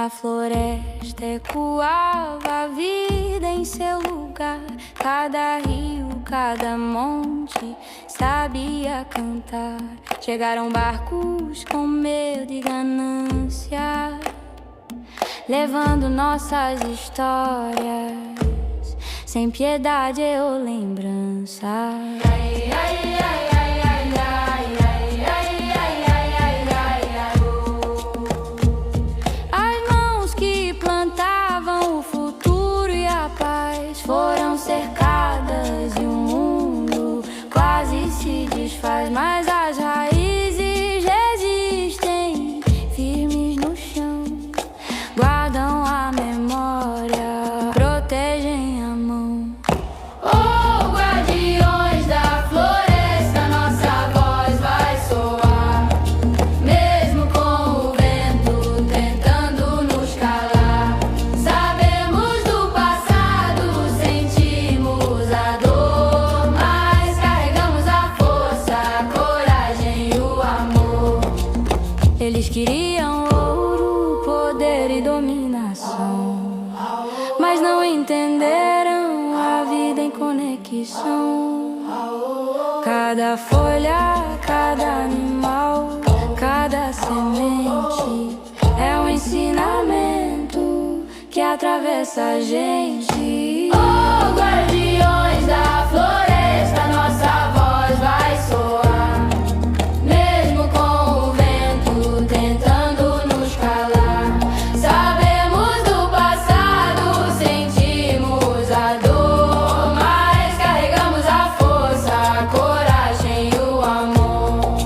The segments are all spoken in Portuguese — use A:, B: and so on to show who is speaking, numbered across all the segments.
A: da floresta ecoava a vida em seu lugar. Cada rio, cada monte sabia cantar. Chegaram barcos com medo e ganância, levando nossas histórias sem piedade ou lembrança. Ai, ai, ai. Foram cercadas e o mundo quase se desfaz, mas as raízes resistem firmes no chão, guardam a memória, protegem a mão. Oh, guardiões da floresta, nossa voz vai soar, mesmo com o vento tentando nos calar. Sabemos do passado, sentimos a dor, mas carregamos a força, a coragem e o amor. Eles queriam ouro, poder e dominação, mas não entenderam a vida em conexão. Cada folha, cada animal, cada semente é um ensinamento que atravessa a gente. Oh, guardiões da floresta, nossa voz vai soar, mesmo com o vento tentando nos calar. Sabemos do passado, sentimos a dor, mas carregamos a força, a coragem e o amor.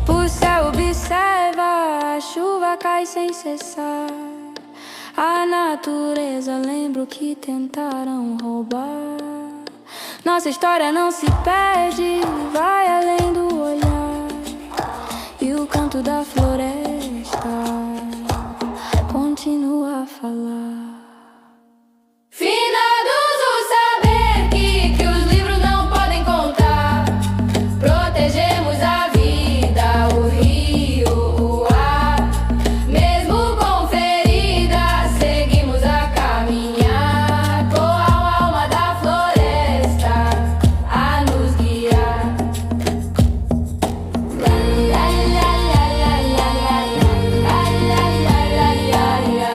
A: O céu observa, a chuva cai sem cessar. A natureza lembra o que tentaram roubar. Nossa história não se perde, vai além do olhar. E o canto da floresta continua a falar.